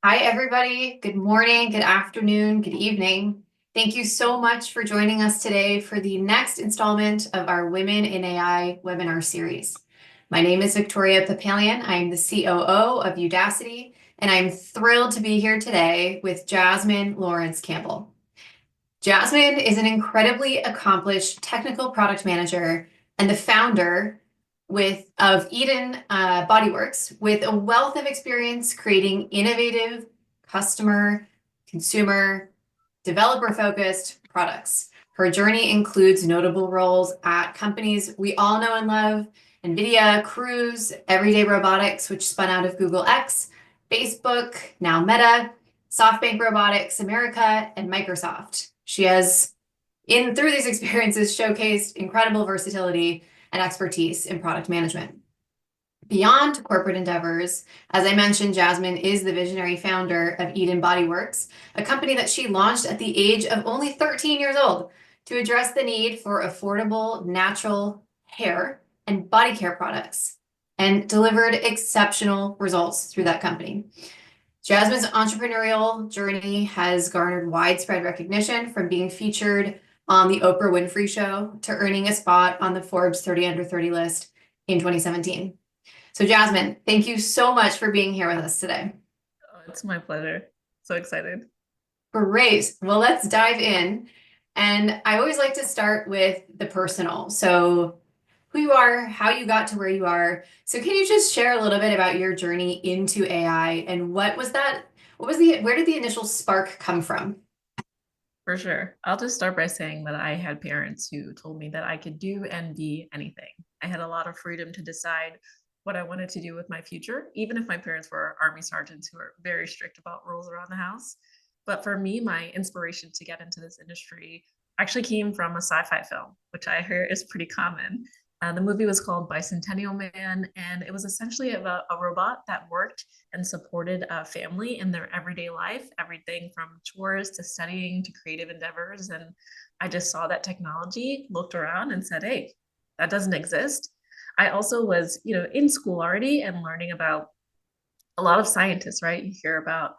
Hi, everybody. Good morning, good afternoon, good evening. Thank you so much for joining us today for the next installment of our Women in AI webinar series. My name is Victoria Papalian. I'm the COO of Udacity, and I'm thrilled to be here today with Jasmine Lawrence Campbell. Jasmine is an incredibly accomplished technical product manager and the founder of Eden Bodyworks with a wealth of experience creating innovative customer, consumer, developer-focused products. Her journey includes notable roles at companies we all know and love: NVIDIA, Cruise, Everyday Robotics, which spun out of Google X, Facebook, now Meta, SoftBank Robotics America, and Microsoft. She has, through these experiences, showcased incredible versatility and expertise in product management. Beyond corporate endeavors, as I mentioned, Jasmine is the visionary founder of Eden Bodyworks, a company that she launched at the age of only 13 years old to address the need for affordable, natural hair and body care products, and delivered exceptional results through that company. Jasmine's entrepreneurial journey has garnered widespread recognition, from being featured on the Oprah Winfrey Show to earning a spot on the Forbes 30 Under 30 list in 2017. So Jasmine, thank you so much for being here with us today. Oh, it's my pleasure. So excited. Great. Well, let's dive in. And I always like to start with the personal. So who you are, how you got to where you are. So can you just share a little bit about your journey into AI and what was that? Where did the initial spark come from? For sure. I'll just start by saying that I had parents who told me that I could do and be anything. I had a lot of freedom to decide what I wanted to do with my future, even if my parents were army sergeants who are very strict about rules around the house. But for me, my inspiration to get into this industry actually came from a sci-fi film, which I hear is pretty common. The movie was called Bicentennial Man, and it was essentially about a robot that worked and supported a family in their everyday life, everything from chores to studying to creative endeavors. And I just saw that technology, looked around and said, hey, that doesn't exist. I also was, in school already and learning about a lot of scientists, right? You hear about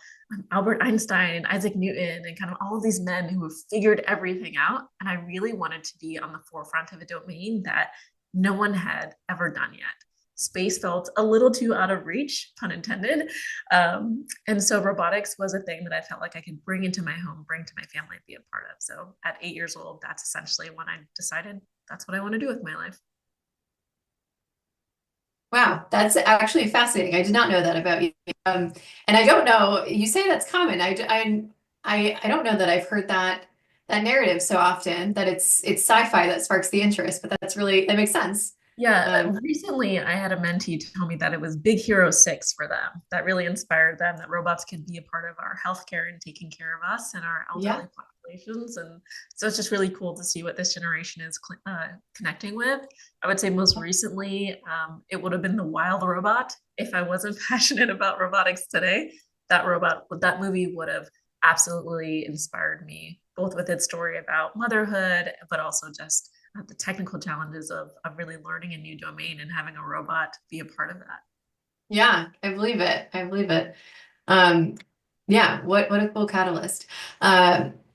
Albert Einstein and Isaac Newton and kind of all of these men who have figured everything out. And I really wanted to be on the forefront of a domain that no one had ever done yet. Space felt a little too out of reach, pun intended. And so robotics was a thing that I felt like I could bring into my home, bring to my family, be a part of. So at 8 years old, that's essentially when I decided that's what I want to do with my life. Wow, that's actually fascinating. I did not know that about you. And I don't know, you say that's common. I don't know that I've heard that narrative so often, that it's sci-fi that sparks the interest, but that makes sense. Yeah, Um, recently I had a mentee tell me that it was Big Hero 6 for them. That really inspired them that robots could be a part of our healthcare and taking care of us and our yeah. elderly populations. And so it's just really cool to see what this generation is connecting with. I would say most recently, it would have been The Wild Robot. If I wasn't passionate about robotics today, that movie would have absolutely inspired me, both with its story about motherhood, but also just the technical challenges of really learning a new domain and having a robot be a part of that. Yeah, I believe it. I believe it. Um, yeah, what a cool catalyst.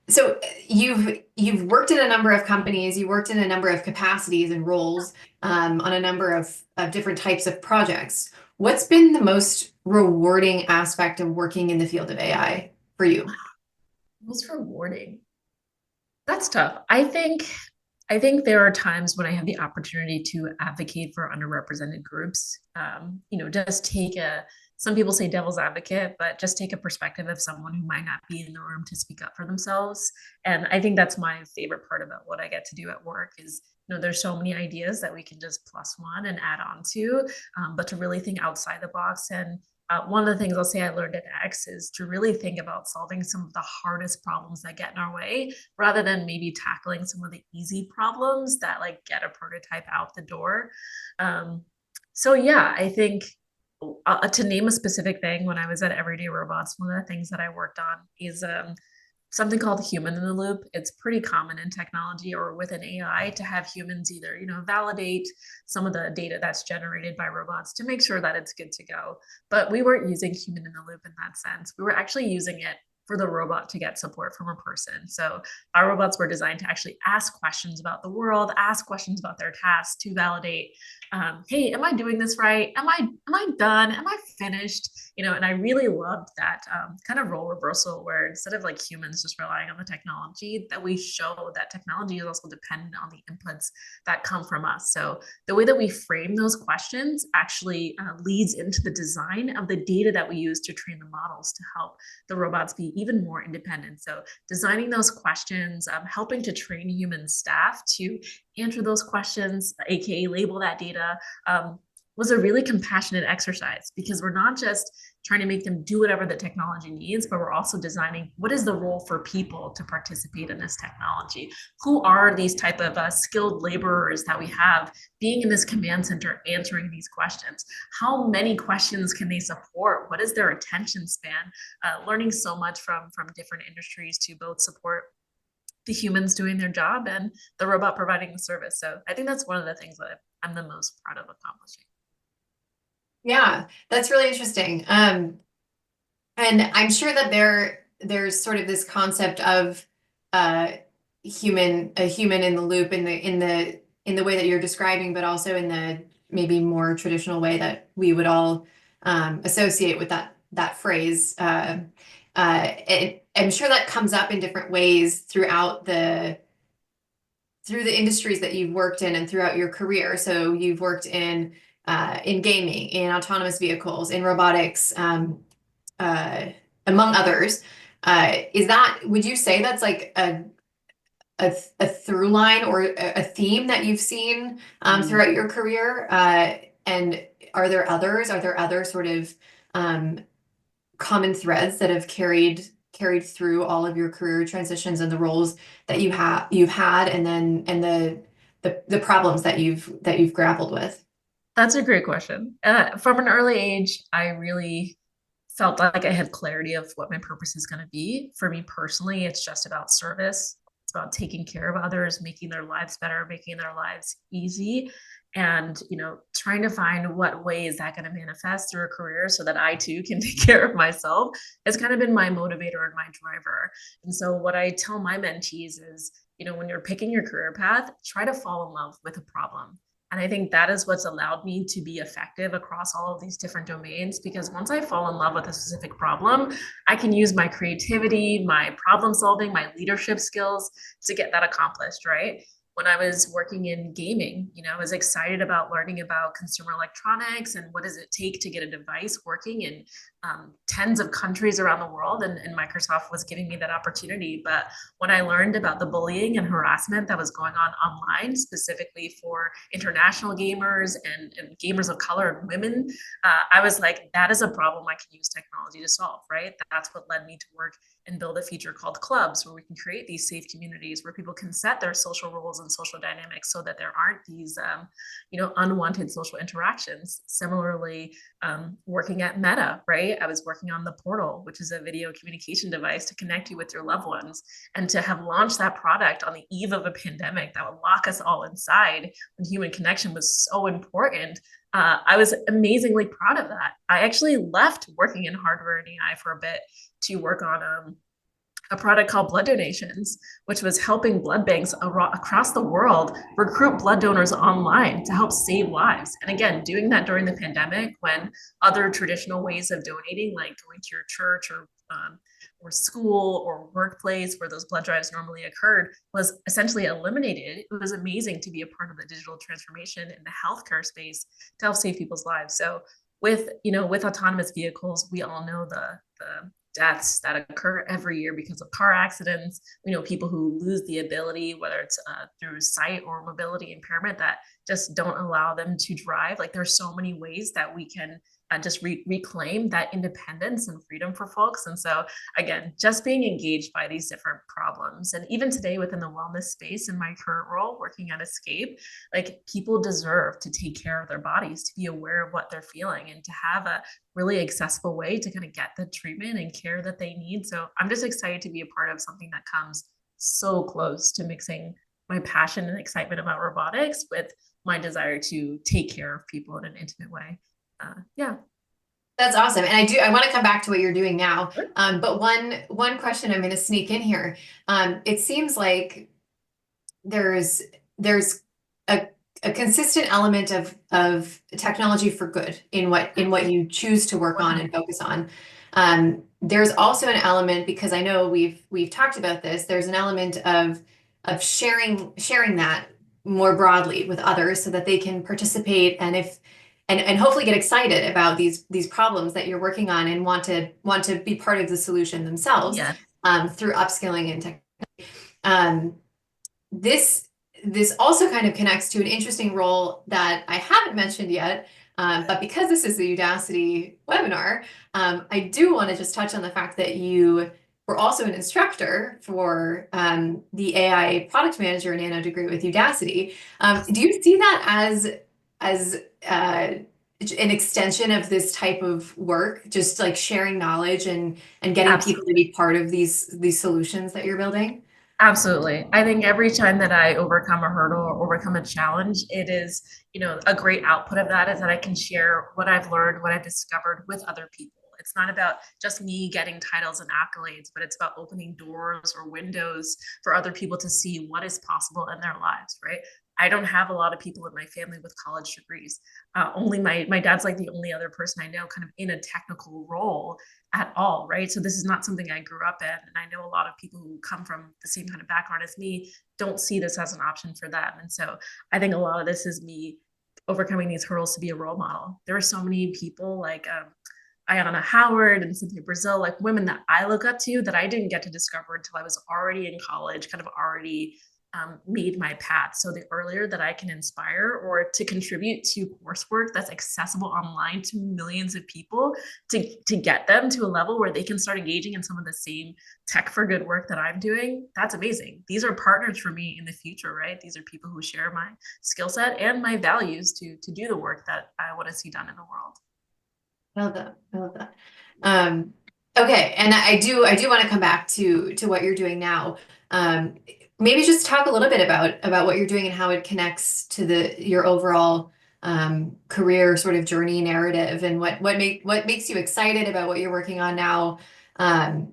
So you've worked in a number of companies, you worked in a number of capacities and roles on a number of different types of projects. What's been the most rewarding aspect of working in the field of AI for you? Most rewarding. That's tough. I think there are times when I have the opportunity to advocate for underrepresented groups. Just take a some people say devil's advocate, but just take a perspective of someone who might not be in the room to speak up for themselves. And I think that's my favorite part about what I get to do at work is, there's so many ideas that we can just plus one and add on to, but to really think outside the box. And one of the things I'll say I learned at X is to really think about solving some of the hardest problems that get in our way rather than maybe tackling some of the easy problems that like get a prototype out the door. So yeah, I think to name a specific thing, when I was at Everyday Robots, one of the things that I worked on is something called human in the loop. It's pretty common in technology or within AI to have humans either, validate some of the data that's generated by robots to make sure that it's good to go. But we weren't using human in the loop in that sense. We were actually using it for the robot to get support from a person. So our robots were designed to actually ask questions about the world, ask questions about their tasks to validate, hey, am I doing this right? Am I done? Am I finished? And I really loved that kind of role reversal where instead of like humans just relying on the technology, that we show that technology is also dependent on the inputs that come from us. So the way that we frame those questions actually leads into the design of the data that we use to train the models to help the robots be even more independent. So designing those questions, helping to train human staff to answer those questions, aka label that data, was a really compassionate exercise because we're not just trying to make them do whatever the technology needs, but we're also designing what is the role for people to participate in this technology. Who are these type of skilled laborers that we have being in this command center answering these questions? How many questions can they support? What is their attention span? Learning so much from different industries to both support the humans doing their job and the robot providing the service. So I think that's one of the things that I'm the most proud of accomplishing. Yeah, that's really interesting. And I'm sure that there's sort of this concept of uh a human in the loop in the way that you're describing, but also in the maybe more traditional way that we would all associate with that phrase. I'm sure that comes up in different ways through the industries that you've worked in and throughout your career. So you've worked in gaming, in autonomous vehicles, in robotics, uh, among others. Would you say that's like a through line or a theme that you've seen throughout your career? And are there others? Are there other sort of um, common threads that have carried through all of your career transitions and the roles that you've had, and then and the problems that you've grappled with? That's a great question. From an early age, I really felt like I had clarity of what my purpose is going to be. For me personally, it's just about service. It's about taking care of others, making their lives better, making their lives easy, and trying to find what way is that going to manifest through a career so that I too can take care of myself. Has kind of been my motivator and my driver. And so what I tell my mentees is, when you're picking your career path, try to fall in love with a problem. And I think that is what's allowed me to be effective across all of these different domains, because once I fall in love with a specific problem, I can use my creativity, my problem solving, my leadership skills to get that accomplished, right? When I was working in gaming, I was excited about learning about consumer electronics and what does it take to get a device working in tens of countries around the world. And Microsoft was giving me that opportunity. But when I learned about the bullying and harassment that was going on online, specifically for international gamers and gamers of color and women, I was like, that is a problem I can use technology to solve, right? That's what led me to work and build a feature called clubs, where we can create these safe communities where people can set their social roles and social dynamics so that there aren't these unwanted social interactions. Similarly, working at Meta, right? I was working on the Portal, which is a video communication device to connect you with your loved ones. And to have launched that product on the eve of a pandemic that would lock us all inside when human connection was so important, I was amazingly proud of that. I actually left working in hardware and AI for a bit to work on a product called blood donations, which was helping blood banks across the world recruit blood donors online to help save lives. And again, doing that during the pandemic when other traditional ways of donating, like going to your church or school or workplace where those blood drives normally occurred, was essentially eliminated. It was amazing to be a part of the digital transformation in the healthcare space to help save people's lives. So with autonomous vehicles, we all know the deaths that occur every year because of car accidents. We know people who lose the ability, whether it's through sight or mobility impairment, that just don't allow them to drive. Like there's so many ways that we can just reclaim that independence and freedom for folks. And so again, just being engaged by these different problems. And even today within the wellness space in my current role, working at Escape, like people deserve to take care of their bodies, to be aware of what they're feeling, and to have a really accessible way to kind of get the treatment and care that they need. So I'm just excited to be a part of something that comes so close to mixing my passion and excitement about robotics with my desire to take care of people in an intimate way. Yeah. That's awesome. And I want to come back to what you're doing now. Sure. But one question I'm going to sneak in here. It seems like there's a, a consistent element of technology for good in what you choose to work on and 100. focus on. There's also an element, because I know we've talked about this, there's an element of sharing that more broadly with others so that they can participate and hopefully get excited about these problems that you're working on and want to be part of the solution themselves, Yeah, through upskilling and tech. Um, this this also kind of connects to an interesting role that I haven't mentioned yet, but because this is the Udacity webinar, I do want to just touch on the fact that you were also an instructor for the AI product manager nano degree with Udacity. Do you see that as an extension of this type of work, just like sharing knowledge and getting people to absolutely. be part of these solutions that you're building? Absolutely. I think every time that I overcome a hurdle or overcome a challenge, it is, a great output of that is that I can share what I've learned, what I've discovered with other people. It's not about just me getting titles and accolades, but it's about opening doors or windows for other people to see what is possible in their lives, right? I don't have a lot of people in my family with college degrees. Only my dad's like the only other person I know kind of in a technical role at all, right? So this is not something I grew up in. And I know a lot of people who come from the same kind of background as me don't see this as an option for them. And so I think a lot of this is me overcoming these hurdles to be a role model. There are so many people like Ayana Howard and Cynthia Brazil, like women that I look up to that I didn't get to discover until I was already in college, kind of already made my path. So the earlier that I can inspire or to contribute to coursework that's accessible online to millions of people to get them to a level where they can start engaging in some of the same tech for good work that I'm doing, that's amazing. These are partners for me in the future, right? These are people who share my skill set and my values to do the work that I want to see done in the world. I love that. I love that. Um, okay, and I do want to come back to what you're doing now. Um, Maybe just talk a little bit about what you're doing and how it connects to your overall career sort of journey narrative, and what makes you excited about what you're working on now, and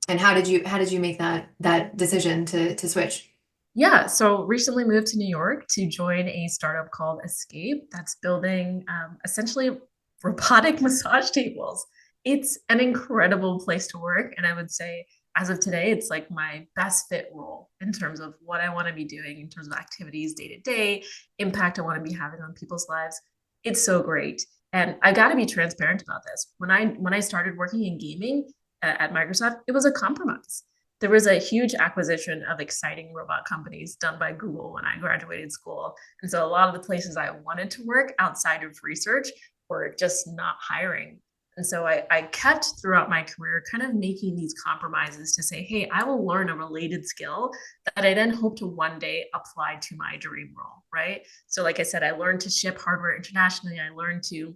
how did you make that decision to switch? Yeah, so recently moved to New York to join a startup called Escape that's building essentially robotic massage tables. It's an incredible place to work. And I would say, as of today, it's like my best fit role in terms of what I want to be doing, in terms of activities day to day, impact I want to be having on people's lives. It's so great. And I got to be transparent about this. When I started working in gaming at Microsoft, it was a compromise. There was a huge acquisition of exciting robot companies done by Google when I graduated school. And so a lot of the places I wanted to work outside of research were just not hiring. And so I kept throughout my career kind of making these compromises to say, hey, I will learn a related skill that I then hope to one day apply to my dream role, right? So, like I said, I learned to ship hardware internationally. I learned to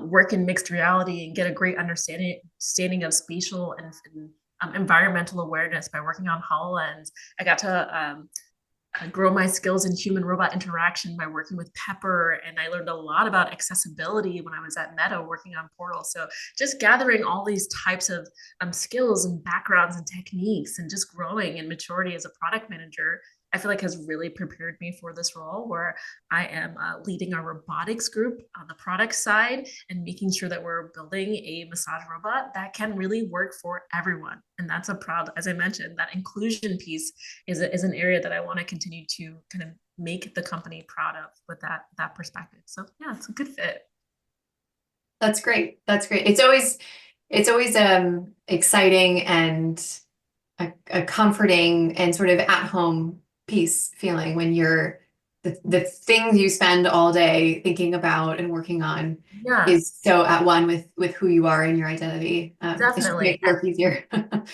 work in mixed reality and get a great understanding of spatial and environmental awareness by working on HoloLens. I got to grow my skills in human robot interaction by working with Pepper. And I learned a lot about accessibility when I was at Meta working on Portal. So just gathering all these types of skills and backgrounds and techniques and just growing in maturity as a product manager, I feel like has really prepared me for this role where I am leading our robotics group on the product side and making sure that we're building a massage robot that can really work for everyone. And that's a proud, as I mentioned, that inclusion piece is an area that I want to continue to kind of make the company proud of with that perspective. So yeah, it's a good fit. That's great. That's great. It's always exciting and a comforting and sort of at home peace feeling when you're the things you spend all day thinking about and working on Yeah, is so at one with who you are and your identity. It should definitely. make work easier.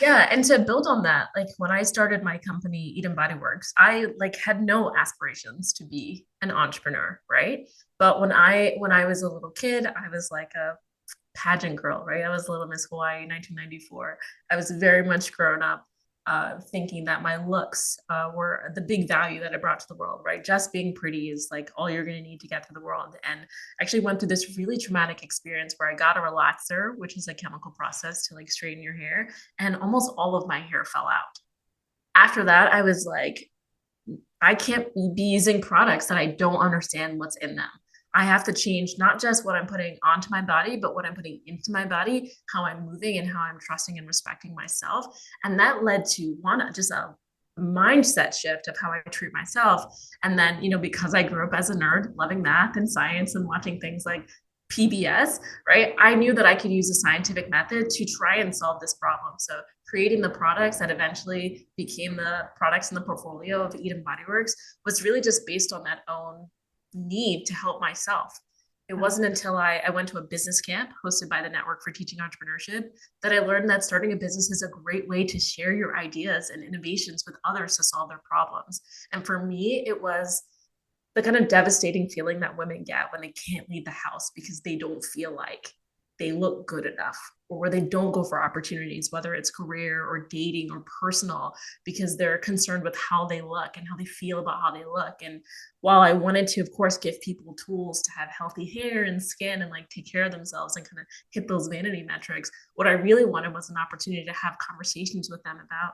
Yeah, and to build on that, like when I started my company, Eden Body Works, I like had no aspirations to be an entrepreneur, right? But when I was a little kid, I was like a pageant girl, right? I was Little Miss Hawaii 1994. I was very much grown up thinking that my looks were the big value that I brought to the world, right? Just being pretty is like all you're going to need to get to the world. And I actually went through this really traumatic experience where I got a relaxer, which is a chemical process to like straighten your hair, and almost all of my hair fell out. After that, I was like, I can't be using products that I don't understand what's in them. I have to change not just what I'm putting onto my body, but what I'm putting into my body, how I'm moving, and how I'm trusting and respecting myself. And that led to one, just a mindset shift of how I treat myself. And then, because I grew up as a nerd, loving math and science and watching things like PBS, right? I knew that I could use a scientific method to try and solve this problem. So creating the products that eventually became the products in the portfolio of Eden Body Works was really just based on that own need to help myself. It wasn't until I went to a business camp hosted by the Network for Teaching Entrepreneurship that I learned that starting a business is a great way to share your ideas and innovations with others to solve their problems. And for me, it was the kind of devastating feeling that women get when they can't leave the house because they don't feel like they look good enough, or where they don't go for opportunities, whether it's career or dating or personal, because they're concerned with how they look and how they feel about how they look. And while I wanted to, of course, give people tools to have healthy hair and skin and like take care of themselves and kind of hit those vanity metrics, what I really wanted was an opportunity to have conversations with them about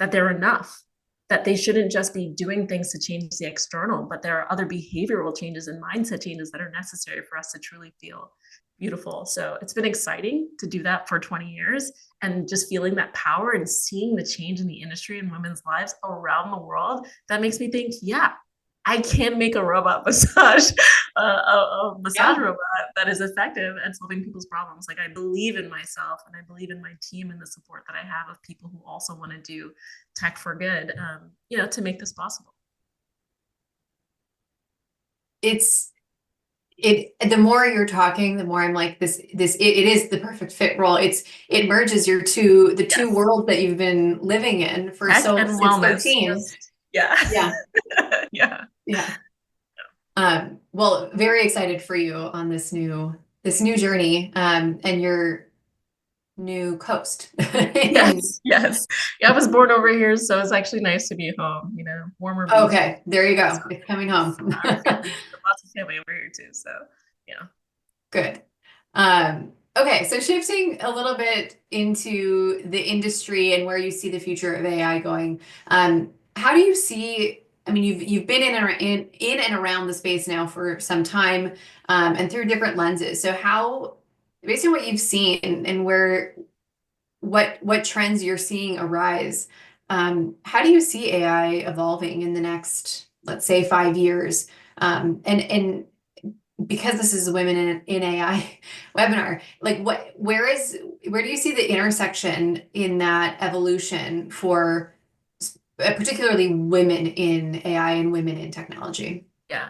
that they're enough, that they shouldn't just be doing things to change the external, but there are other behavioral changes and mindset changes that are necessary for us to truly feel beautiful. So it's been exciting to do that for 20 years and just feeling that power and seeing the change in the industry and women's lives around the world. That makes me think, yeah, I can make a robot massage, a massage Yeah. robot that is effective at solving people's problems. Like I believe in myself and I believe in my team and the support that I have of people who also want to do tech for good, to make this possible. It's the more you're talking, the more I'm like it is the perfect fit role. It merges the two Yes. worlds that you've been living in for Tech so and since wellness. 13. Just, yeah. Yeah. Yeah. Yeah. Well, very excited for you on this new journey, and your new coast. And Yes. Yes. Yeah. I was born over here. So it's actually nice to be home, warmer beaches. okay, there you Nice go. It's coming mountains. home. Our family, lots of family over here too. So, yeah. Good. Okay, so shifting a little bit into the industry and where you see the future of AI going, how do you see? I mean, you've been in and around the space now for some time, and through different lenses. So how, based on what you've seen and where what trends you're seeing arise, how do you see AI evolving in the next, let's say, 5 years? And because this is a women in AI webinar, like where do you see the intersection in that evolution for particularly women in AI and women in technology? Yeah.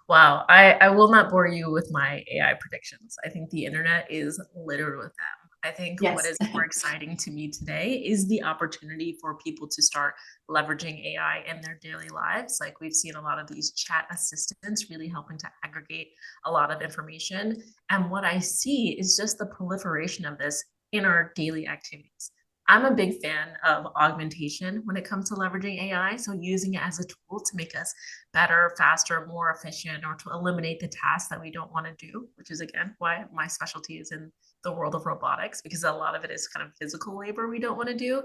Wow. I will not bore you with my AI predictions. I think the internet is littered with them. I think what Yes. is more exciting to me today is the opportunity for people to start leveraging AI in their daily lives. Like we've seen a lot of these chat assistants really helping to aggregate a lot of information. And what I see is just the proliferation of this in our daily activities. I'm a big fan of augmentation when it comes to leveraging AI. So using it as a tool to make us better, faster, more efficient, or to eliminate the tasks that we don't want to do, which is again why my specialty is in the world of robotics, because a lot of it is kind of physical labor we don't want to do.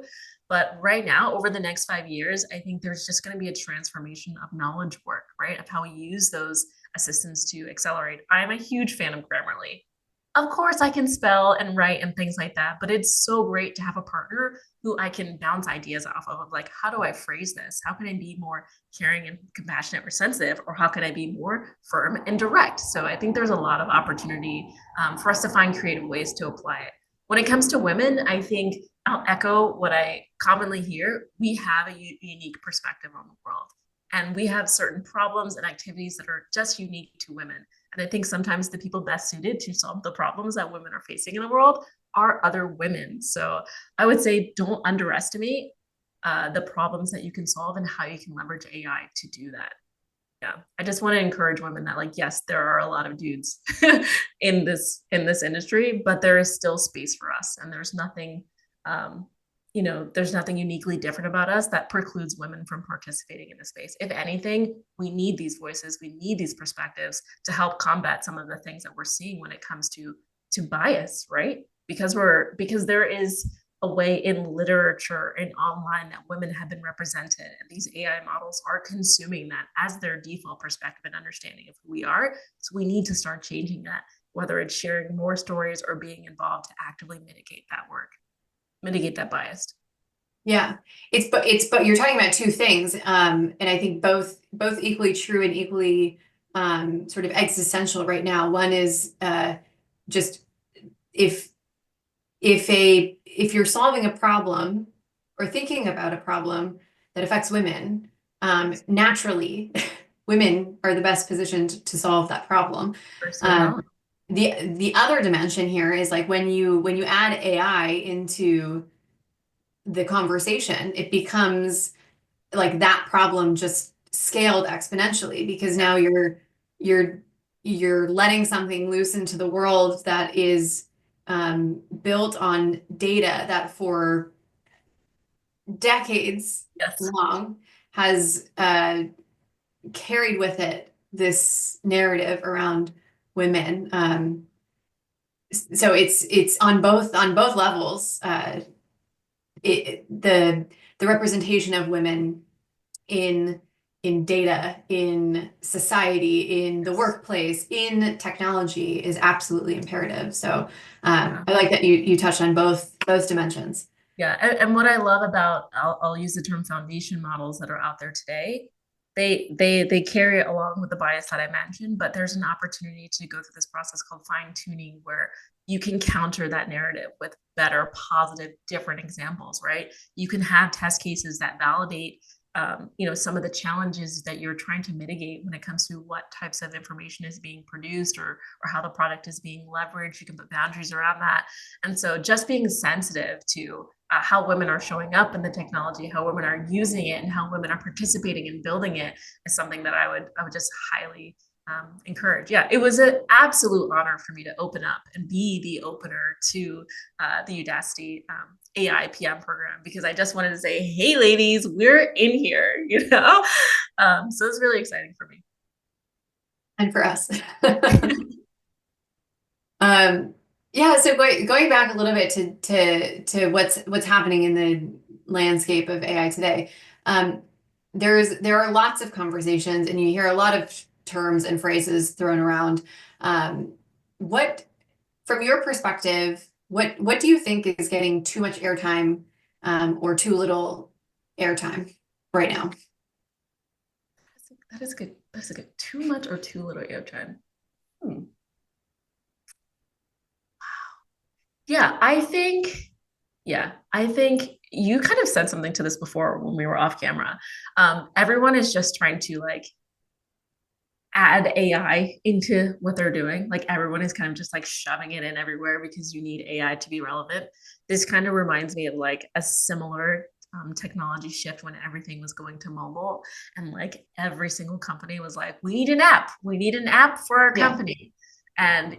But right now, over the next 5 years, I think there's just going to be a transformation of knowledge work, right? Of how we use those assistants to accelerate. I'm a huge fan of Grammarly. Of course, I can spell and write and things like that, but it's so great to have a partner who I can bounce ideas off of like, how do I phrase this? How can I be more caring and compassionate or sensitive? Or how can I be more firm and direct? So I think there's a lot of opportunity for us to find creative ways to apply it. When it comes to women, I think I'll echo what I commonly hear. We have a unique perspective on the world. And we have certain problems and activities that are just unique to women. And I think sometimes the people best suited to solve the problems that women are facing in the world are other women. So I would say don't underestimate the problems that you can solve and how you can leverage AI to do that. Yeah, I just want to encourage women that, like, yes, there are a lot of dudes in this industry, but there is still space for us, and there's nothing, um, there's nothing uniquely different about us that precludes women from participating in the space. If anything, we need these voices, we need these perspectives to help combat some of the things that we're seeing when it comes to bias, right? Because there is a way in literature and online that women have been represented, and these AI models are consuming that as their default perspective and understanding of who we are. So we need to start changing that, whether it's sharing more stories or being involved to actively mitigate that bias. Yeah, but you're talking about two things, and I think both equally true and equally sort of existential right now. One is just if if you're solving a problem or thinking about a problem that affects women, naturally, women are the best positioned to solve that problem. First women Um, on. the other dimension here is like when you add AI into the conversation, it becomes like that problem just scaled exponentially because Yeah. now you're you're letting something loose into the world that is built on data that for decades Yes. long has carried with it this narrative around women. So it's on both levels. The representation of women in data, in society, in the Yes. workplace, in technology is absolutely imperative. So Yeah. I like that you touched on both dimensions. Yeah, and what I love about, I'll use the term foundation models that are out there today. They carry along with the bias that I mentioned, but there's an opportunity to go through this process called fine tuning where you can counter that narrative with better, positive, different examples, right? You can have test cases that validate some of the challenges that you're trying to mitigate when it comes to what types of information is being produced or how the product is being leveraged. You can put boundaries around that. And so just being sensitive to how women are showing up in the technology, how women are using it, and how women are participating in building it is something that I would just highly encourage. Yeah, it was an absolute honor for me to open up and be the opener to the Udacity AI PM program because I just wanted to say, hey, ladies, we're in here, so it's really exciting for me. And for us. Um, yeah, so going back a little bit to what's happening in the landscape of AI today, um, there are lots of conversations, and you hear a lot of terms and phrases thrown around. What, from your perspective, what do you think is getting too much airtime, or too little airtime right now? That is good. That's a good. Too much or too little airtime? Hmm. Yeah, I think you kind of said something to this before when we were off camera. Everyone is just trying to like add AI into what they're doing. Like everyone is kind of just like shoving it in everywhere because you need AI to be relevant. This kind of reminds me of like a similar technology shift when everything was going to mobile and like every single company was like, we need an app for our Yeah. company. And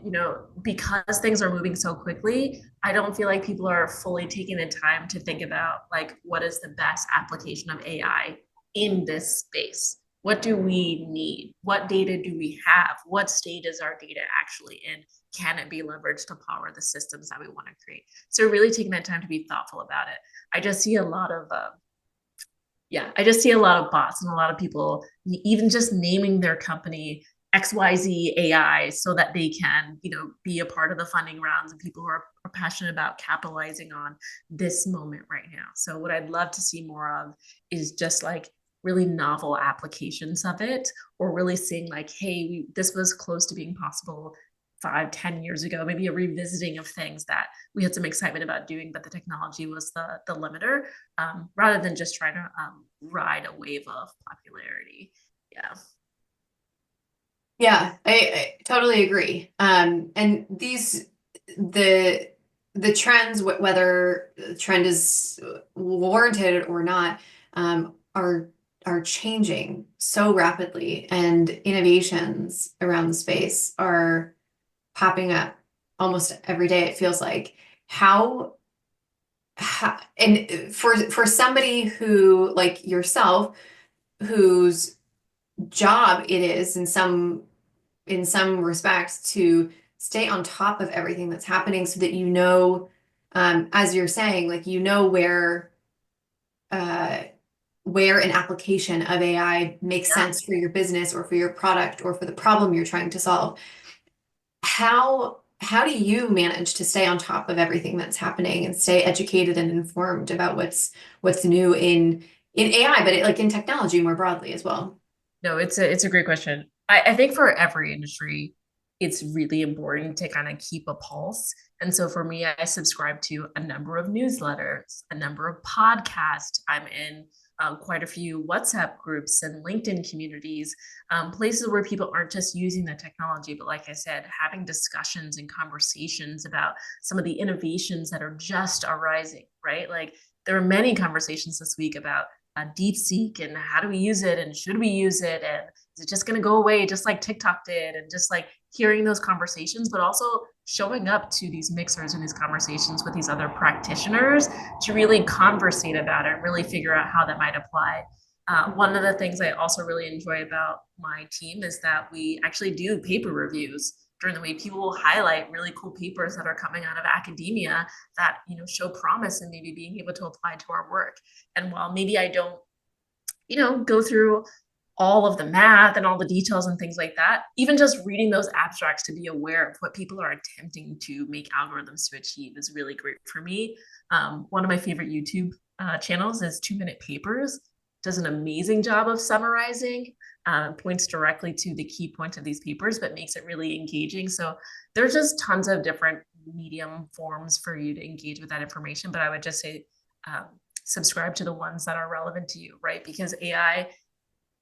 because things are moving so quickly, I don't feel like people are fully taking the time to think about like what is the best application of AI in this space. What do we need? What data do we have? What state is our data actually in? Can it be leveraged to power the systems that we want to create? So really taking that time to be thoughtful about it. I just see a lot of I just see a lot of bots and a lot of people even just naming their company XYZ AI so that they can, be a part of the funding rounds and people who are passionate about capitalizing on this moment right now. So what I'd love to see more of is just like really novel applications of it or really seeing like, hey, this was close to being possible 5, 10 years ago, maybe a revisiting of things that we had some excitement about doing, but the technology was the limiter, rather than just trying to ride a wave of popularity. Yeah. Yeah, I totally agree. And the the trends, whether the trend is warranted or not, are changing so rapidly, and innovations around the space are popping up almost every day, it feels like. How and for somebody who, like yourself, whose job it is in some respects to stay on top of everything that's happening, so that as you're saying, like uh, where an application of AI makes Yeah. sense for your business or for your product or for the problem you're trying to solve. How do you manage to stay on top of everything that's happening and stay educated and informed about what's new in AI, but like in technology more broadly as well? No, it's a great question. I think for every industry, it's really important to kind of keep a pulse. And so for me, I subscribe to a number of newsletters, a number of podcasts. I'm in quite a few WhatsApp groups and LinkedIn communities, places where people aren't just using the technology, but like I said, having discussions and conversations about some of the innovations that are just arising, right? Like there are many conversations this week about DeepSeek and how do we use it and should we use it and is it just going to go away just like TikTok did, and just like hearing those conversations, but also showing up to these mixers and these conversations with these other practitioners to really conversate about it and really figure out how that might apply. One of the things I also really enjoy about my team is that we actually do paper reviews during the week. People will highlight really cool papers that are coming out of academia that show promise and maybe being able to apply to our work. And while maybe I don't, go through all of the math and all the details and things like that, even just reading those abstracts to be aware of what people are attempting to make algorithms to achieve is really great for me. One of my favorite YouTube channels is 2 Minute Papers. Does an amazing job of summarizing, points directly to the key points of these papers, but makes it really engaging. So there's just tons of different medium forms for you to engage with that information. But I would just say, um, subscribe to the ones that are relevant to you, right? Because AI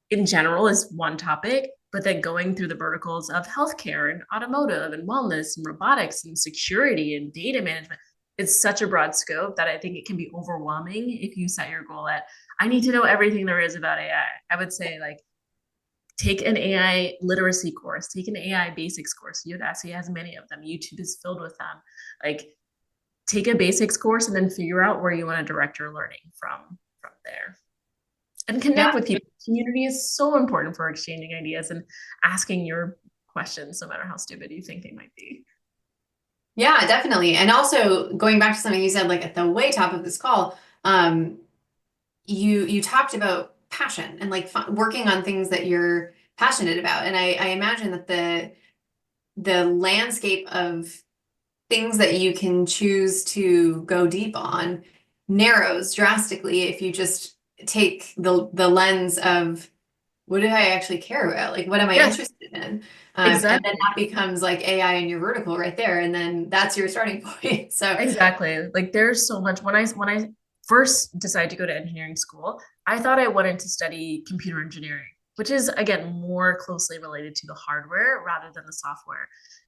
in general is one topic, but then going through the verticals of healthcare and automotive and wellness and robotics and security and data management, it's such a broad scope that I think it can be overwhelming if you set your goal at, I need to know everything there is about AI. I would say, like, take an AI literacy course, take an AI basics course. Udacity has many of them. YouTube is filled with them. Like, take a basics course and then figure out where you want to direct your learning from there, and Yeah. connect with people. Community is so important for exchanging ideas and asking your questions, no matter how stupid you think they might be. Yeah, definitely. And also going back to something you said, like at the way top of this call, you talked about passion and like working on things that you're passionate about. And I imagine that the landscape of things that you can choose to go deep on narrows drastically if you just take the lens of, what do I actually care about? Like, what am I Yes, interested in? And then exactly. that becomes like AI in your vertical right there. And then that's your starting point. So, Exactly. Like there's so much. When I first decided to go to engineering school, I thought I wanted to study computer engineering, which is again more closely related to the hardware rather than the software.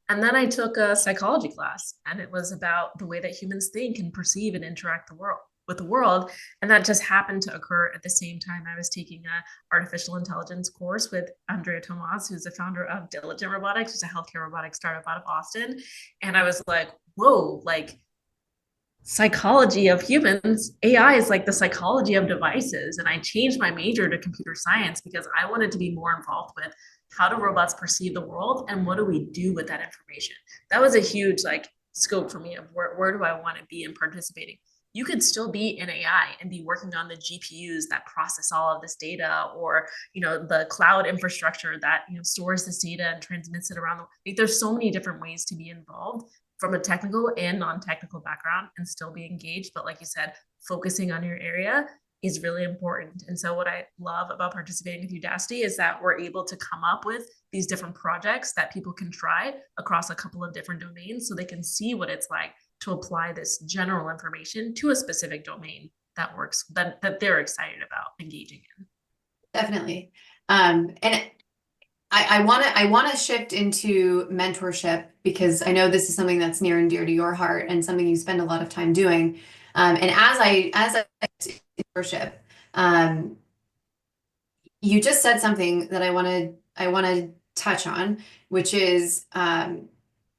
And then I took a psychology class, and it was about the way that humans think and perceive and interact with the world. And that just happened to occur at the same time I was taking a artificial intelligence course with Andrea Tomas, who's the founder of Diligent Robotics, which is a healthcare robotics startup out of Austin. And I was like, whoa, like psychology of humans, AI is like the psychology of devices. And I changed my major to computer science because I wanted to be more involved with how do robots perceive the world and what do we do with that information. That was a huge like scope for me of where do I want to be in participating. You could still be in AI and be working on the GPUs that process all of this data, or the cloud infrastructure that stores this data and transmits it around the. Like, there's so many different ways to be involved from a technical and non-technical background and still be engaged. But like you said, focusing on your area is really important. And so what I love about participating with Udacity is that we're able to come up with these different projects that people can try across a couple of different domains so they can see what it's like to apply this general information to a specific domain that works, that they're excited about engaging in. Definitely. And I want to shift into mentorship because I know this is something that's near and dear to your heart and something you spend a lot of time doing. And as I mentorship, um, you just said something that I want to touch on, which is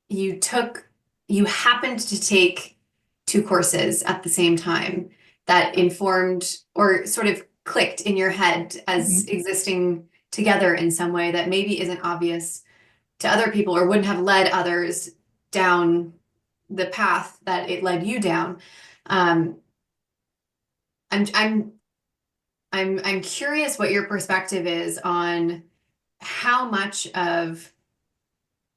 you took you happened to take two courses at the same time that informed or sort of clicked in your head as Mhm. existing together in some way that maybe isn't obvious to other people or wouldn't have led others down the path that it led you down. Um, I'm I'm I'm curious what your perspective is on how much of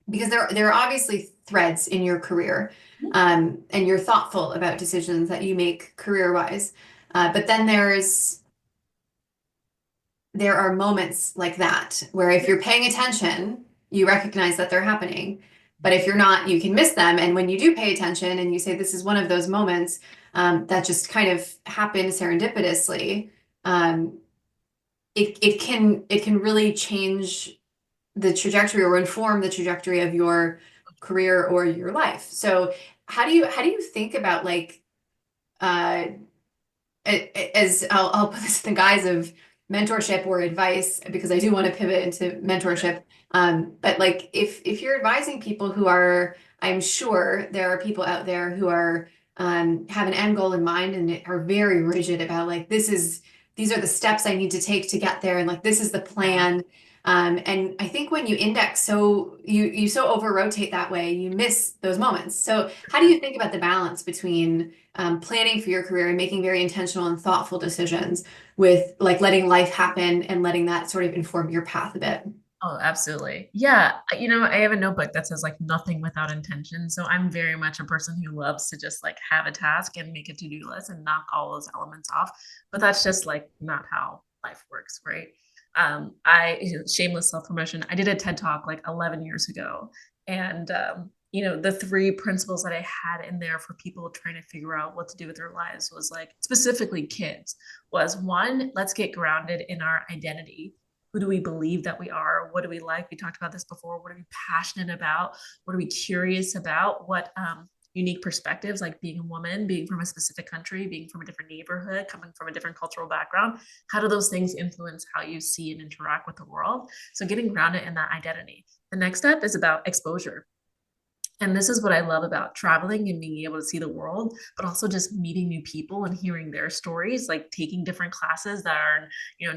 because there are obviously threads in your career, and you're thoughtful about decisions that you make career wise. But then there are moments like that where if you're paying attention, you recognize that they're happening. But if you're not, you can miss them. And when you do pay attention and you say, this is one of those moments that just kind of happened serendipitously, um, it can really change the trajectory or inform the trajectory of your career or your life. So how do you think about like uh as I'll put this in the guise of mentorship or advice because I do want to pivot into mentorship. But like if you're advising people who are, I'm sure there are people out there who are have an end goal in mind and are very rigid about like these are the steps I need to take to get there and like this is the Yeah. plan. And I think when you index so you so over rotate that way, you miss those moments. So how do you think about the balance between planning for your career and making very intentional and thoughtful decisions with like letting life happen and letting that sort of inform your path a bit? Oh, absolutely. Yeah. I have a notebook that says like nothing without intention. So I'm very much a person who loves to just like have a task and make a to-do list and knock all those elements off. But that's just like not how life works, right? Shameless self-promotion. I did a TED talk like 11 years ago. And the three principles that I had in there for people trying to figure out what to do with their lives was like specifically kids was one, let's get grounded in our identity. Who do we believe that we are? What do we like? We talked about this before. What are we passionate about? What are we curious about? What unique perspectives, like being a woman, being from a specific country, being from a different neighborhood, coming from a different cultural background? How do those things influence how you see and interact with the world? So getting grounded in that identity. The next step is about exposure. And this is what I love about traveling and being able to see the world, but also just meeting new people and hearing their stories, like taking different classes that are,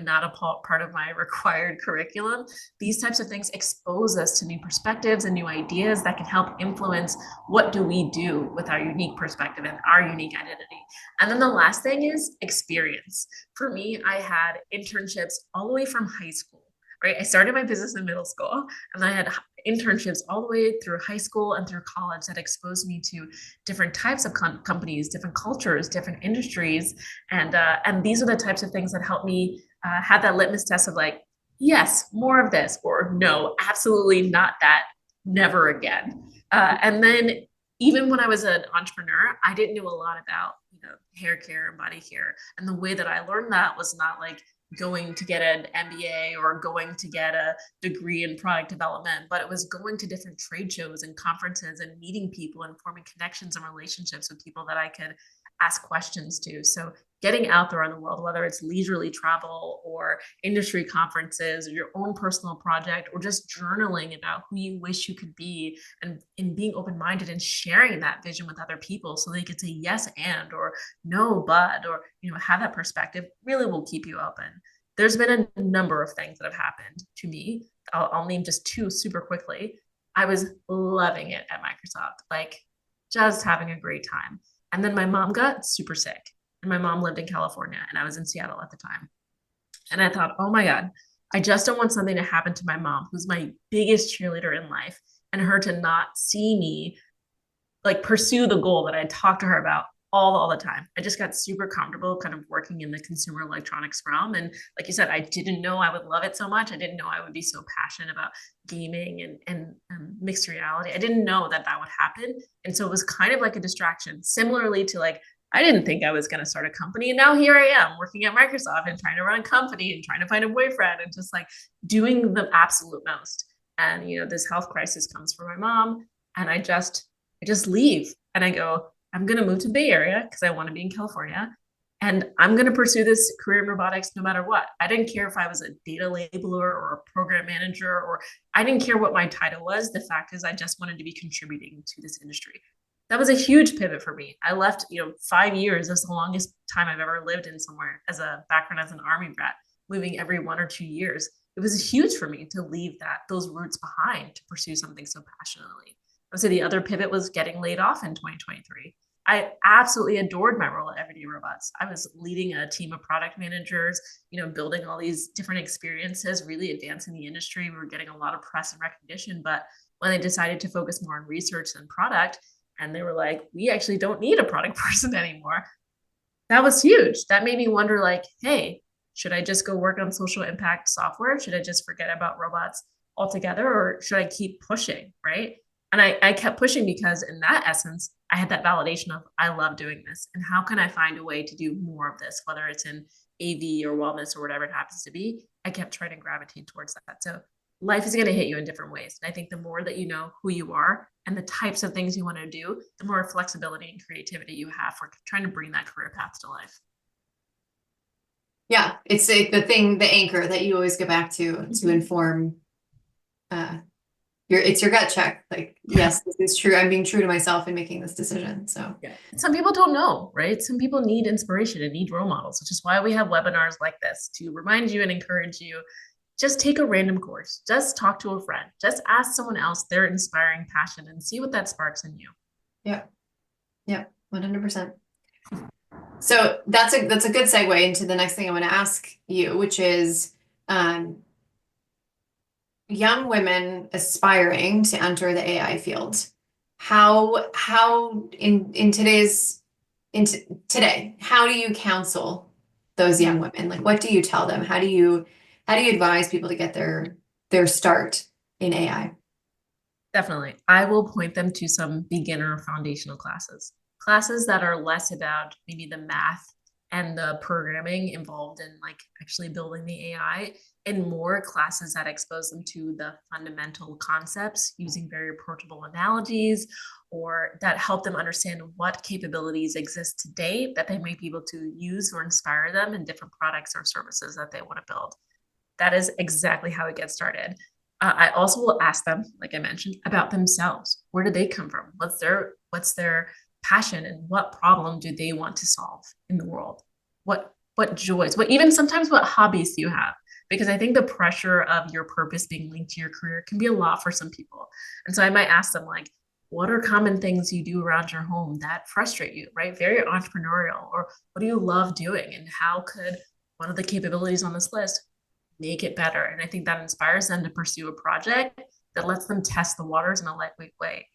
not a part of my required curriculum. These types of things expose us to new perspectives and new ideas that can help influence what do we do with our unique perspective and our unique identity. And then the last thing is experience. For me, I had internships all the way from high school. Right. I started my business in middle school and I had internships all the way through high school and through college that exposed me to different types of companies, different cultures, different industries, and these are the types of things that help me have that litmus test of like, yes, more of this, or no, absolutely not that, never again. And then even when I was an entrepreneur, I didn't know a lot about hair care and body care, and the way that I learned that was not like going to get an MBA or going to get a degree in product development, but it was going to different trade shows and conferences and meeting people and forming connections and relationships with people that I could ask questions to. So getting out there in the world, whether it's leisurely travel or industry conferences or your own personal project or just journaling about who you wish you could be and being open-minded and sharing that vision with other people so they could say yes and or no but or have that perspective really will keep you open. There's been a number of things that have happened to me. I'll name just two super quickly. I was loving it at Microsoft, like just having a great time. And then my mom got super sick, and my mom lived in California, and I was in Seattle at the time. And I thought, oh my God, I just don't want something to happen to my mom, who's my biggest cheerleader in life, and her to not see me like pursue the goal that I talked to her about all the time. I just got super comfortable kind of working in the consumer electronics realm. And like you said, I didn't know I would love it so much. I didn't know I would be so passionate about gaming and mixed reality. I didn't know that that would happen. And so it was kind of like a distraction, similarly to like, I didn't think I was going to start a company. And now here I am working at Microsoft and trying to run a company and trying to find a boyfriend and just like doing the absolute most. And, you know, this health crisis comes for my mom. And I just leave and I go, I'm going to move to the Bay Area because I want to be in California. And I'm going to pursue this career in robotics no matter what. I didn't care if I was a data labeler or a program manager, or I didn't care what my title was. The fact is, I just wanted to be contributing to this industry. That was a huge pivot for me. I left, 5 years. That's the longest time I've ever lived in somewhere as a background as an Army brat, moving every 1 or 2 years. It was huge for me to leave those roots behind to pursue something so passionately. I would say the other pivot was getting laid off in 2023. I absolutely adored my role at Everyday Robots. I was leading a team of product managers, building all these different experiences, really advancing the industry. We were getting a lot of press and recognition. But when they decided to focus more on research than product, and they were like, we actually don't need a product person anymore, that was huge. That made me wonder, like, hey, should I just go work on social impact software? Should I just forget about robots altogether? Or should I keep pushing? Right. And I kept pushing because in that essence, I had that validation of I love doing this. And how can I find a way to do more of this, whether it's in AV or wellness or whatever it happens to be? I kept trying to gravitate towards that. So life is going to hit you in different ways. And I think the more that you know who you are and the types of things you want to do, the more flexibility and creativity you have for trying to bring that career path to life. Yeah, it's the anchor that you always go back to inform uh it's your gut check. Like, yes, this is true. I'm being true to myself in making this decision. So Yeah. Some people don't know, right? Some people need inspiration and need role models, which is why we have webinars like this to remind you and encourage you. Just take a random course, just talk to a friend, just ask someone else their inspiring passion and see what that sparks in you. yeah, yeah, 100%. So that's a good segue into the next thing I want to ask you, which is young women aspiring to enter the AI field. How in today, how do you counsel those young women? Like, what do you tell them? How do you advise people to get their start in AI? Definitely. I will point them to some beginner foundational classes that are less about maybe the math and the programming involved in like actually building the AI, and more classes that expose them to the fundamental concepts using very approachable analogies, or that help them understand what capabilities exist today that they might be able to use or inspire them in different products or services that they want to build. That is exactly how it gets started. I also will ask them, like I mentioned, about themselves. Where do they come from? What's their passion, and what problem do they want to solve in the world? What joys? What even sometimes what hobbies do you have? Because I think the pressure of your purpose being linked to your career can be a lot for some people. And so I might ask them like, what are common things you do around your home that frustrate you, right? Very entrepreneurial. Or what do you love doing? And how could one of the capabilities on this list make it better? And I think that inspires them to pursue a project that lets them test the waters in a lightweight way.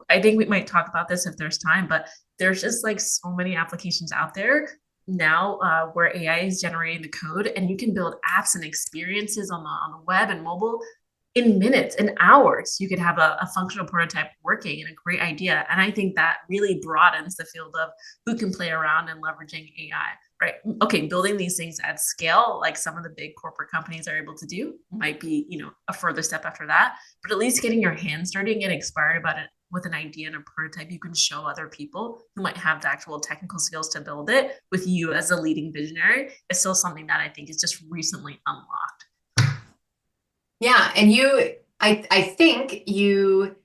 I think we might talk about this if there's time, but there's just like so many applications out there now where AI is generating the code, and you can build apps and experiences on the web and mobile in minutes and hours. You could have a functional prototype working and a great idea. And I think that really broadens the field of who can play around and leveraging AI, right? Okay, building these things at scale, like some of the big corporate companies are able to do, might be, a further step after that. But at least getting your hands dirty and getting inspired about it with an idea and a prototype you can show other people who might have the actual technical skills to build it with you as a leading visionary is still something that I think is just recently unlocked. Yeah, and I think you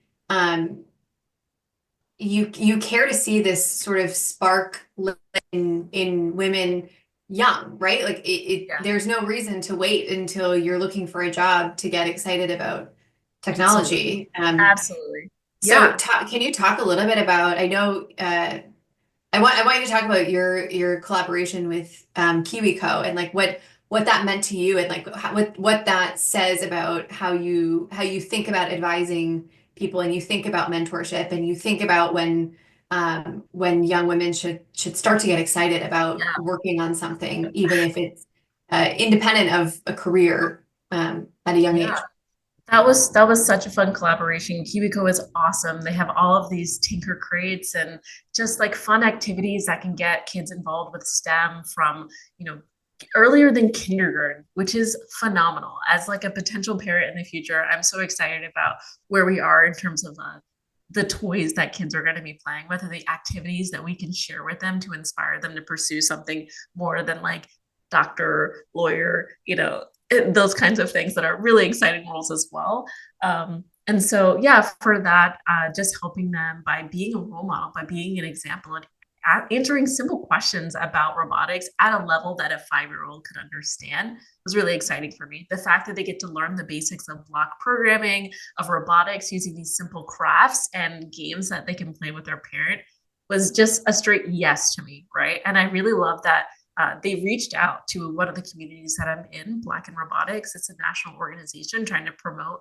care to see this sort of spark in women young, right? Like Yeah, there's no reason to wait until you're looking for a job to get excited about absolutely. technology. Absolutely. So Yeah. can you talk a little bit about, I know, I want you to talk about your collaboration with KiwiCo and like what that meant to you, and like what that says about how you think about advising people, and you think about mentorship, and you think about when when young women should start to get excited about Yeah. working on something, even if it's independent of a career at a young Yeah. age. That was such a fun collaboration. Cubico is awesome. They have all of these tinker crates and just like fun activities that can get kids involved with STEM from, you know, earlier than kindergarten, which is phenomenal. As like a potential parent in the future, I'm so excited about where we are in terms of the toys that kids are going to be playing with and the activities that we can share with them to inspire them to pursue something more than like doctor, lawyer, those kinds of things that are really exciting roles as well. And so, yeah, for that, just helping them by being a role model, by being an example, and answering simple questions about robotics at a level that a 5-year-old could understand was really exciting for me. The fact that they get to learn the basics of block programming, of robotics, using these simple crafts and games that they can play with their parent was just a straight yes to me, right? And I really love that they reached out to one of the communities that I'm in, Black in Robotics. It's a national organization trying to promote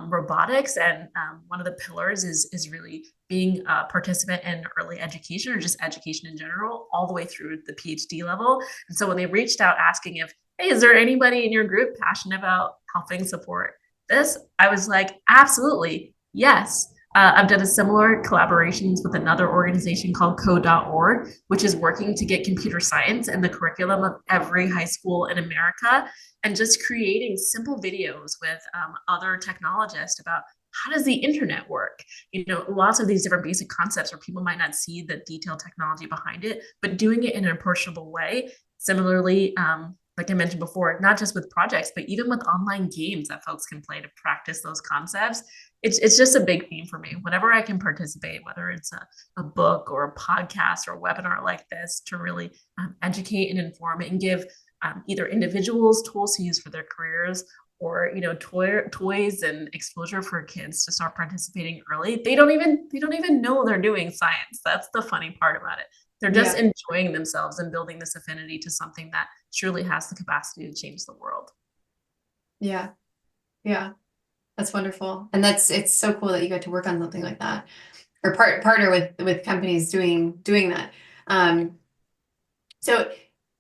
robotics, and one of the pillars is really being a participant in early education or just education in general, all the way through the PhD level. And so when they reached out asking if, hey, is there anybody in your group passionate about helping support this? I was like, absolutely, yes. I've done a similar collaborations with another organization called code.org, which is working to get computer science in the curriculum of every high school in America and just creating simple videos with other technologists about how does the internet work? Lots of these different basic concepts where people might not see the detailed technology behind it, but doing it in an approachable way. Similarly, like I mentioned before, not just with projects, but even with online games that folks can play to practice those concepts. It's just a big theme for me. Whenever I can participate, whether it's a book or a podcast or a webinar like this, to really educate and inform and give either individuals tools to use for their careers or toys and exposure for kids to start participating early. They don't even know they're doing science. That's the funny part about it. They're just Yeah, enjoying themselves and building this affinity to something that truly has the capacity to change the world. yeah, yeah. That's wonderful, and it's so cool that you got to work on something like that, or partner with companies doing that. Um, so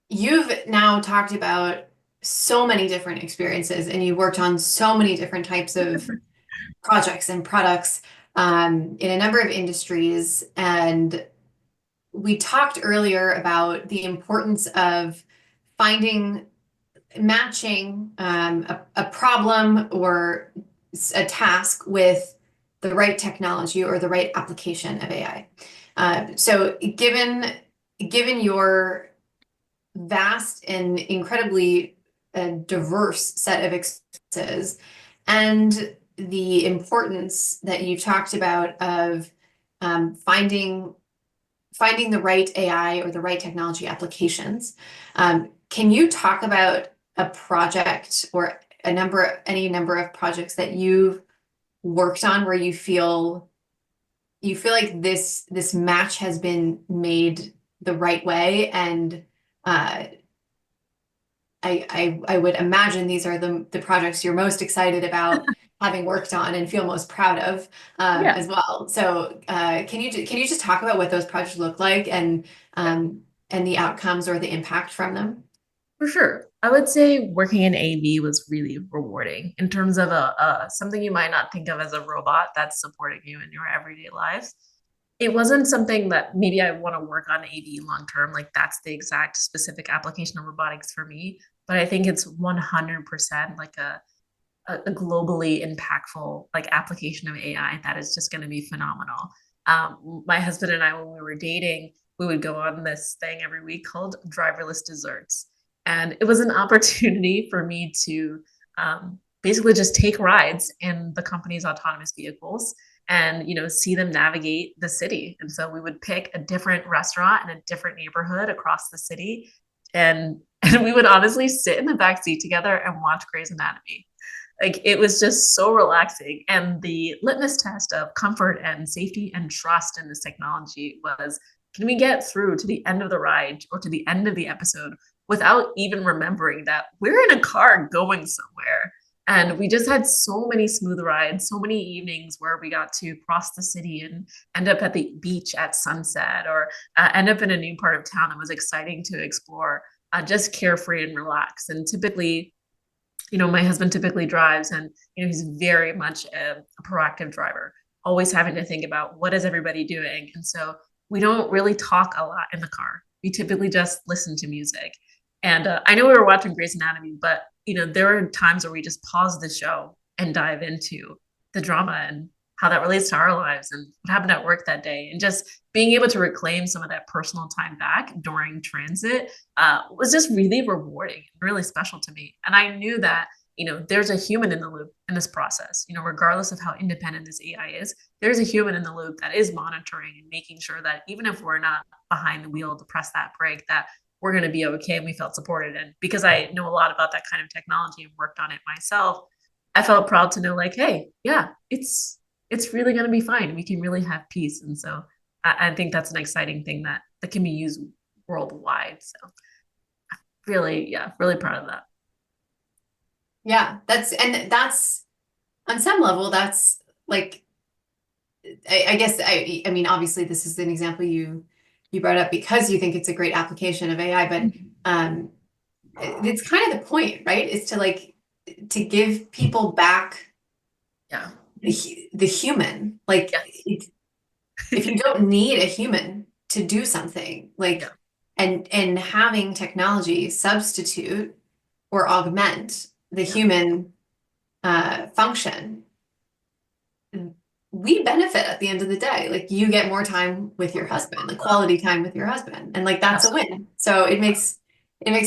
you've now talked about so many different experiences, and you worked on so many different types of projects and products in a number of industries. And we talked earlier about the importance of finding matching a problem or a task with the right technology or the right application of AI. So given your vast and incredibly diverse set of experiences and the importance that you talked about of finding the right AI or the right technology applications. Can you talk about a project or any number of projects that you've worked on where you feel like this match has been made the right way, and uh, I would imagine these are the projects you're most excited about having worked on and feel most proud of Yeah. as well. So can you just talk about what those projects look like and the outcomes or the impact from them? For sure. I would say working in AV was really rewarding in terms of something you might not think of as a robot that's supporting you in your everyday lives. It wasn't something that maybe I want to work on AV long term, like that's the exact specific application of robotics for me. But I think it's 100% like a globally impactful like application of AI that is just going to be phenomenal. My husband and I, when we were dating, we would go on this thing every week called driverless desserts, and it was an opportunity for me to basically just take rides in the company's autonomous vehicles and see them navigate the city. And so we would pick a different restaurant in a different neighborhood across the city, and and we would honestly sit in the back seat together and watch Grey's Anatomy. Like it was just so relaxing. And the litmus test of comfort and safety and trust in this technology was, can we get through to the end of the ride or to the end of the episode without even remembering that we're in a car going somewhere? And we just had so many smooth rides, so many evenings where we got to cross the city and end up at the beach at sunset, or end up in a new part of town. It was exciting to explore, just carefree and relax. And typically, my husband typically drives, and he's very much a proactive driver, always having to think about what is everybody doing. And so we don't really talk a lot in the car. We typically just listen to music. And I know we were watching Grey's Anatomy, but there are times where we just pause the show and dive into the drama and how that relates to our lives and what happened at work that day, and just being able to reclaim some of that personal time back during transit was just really rewarding and really special to me. And I knew that there's a human in the loop in this process. Regardless of how independent this AI is, there's a human in the loop that is monitoring and making sure that even if we're not behind the wheel to press that brake, that we're going to be okay, and we felt supported. And because I know a lot about that kind of technology and worked on it myself, I felt proud to know, like, hey, yeah, it's really going to be fine. We can really have peace. And so I think that's an exciting thing that can be used worldwide. So really, yeah, really proud of that. Yeah, that's on some level, that's like, I guess, I mean, obviously this is an example you brought up because you think it's a great application of AI, but it's kind of the point, right? Is to give people back Yeah. the human. Like, Yes. if you don't need a human to do something, Yeah. like, and having technology substitute or augment the Yeah. human function, we benefit at the end of the day. Like, you get more time with your husband, like quality time with your husband, and like that's a Absolutely. win. So it makes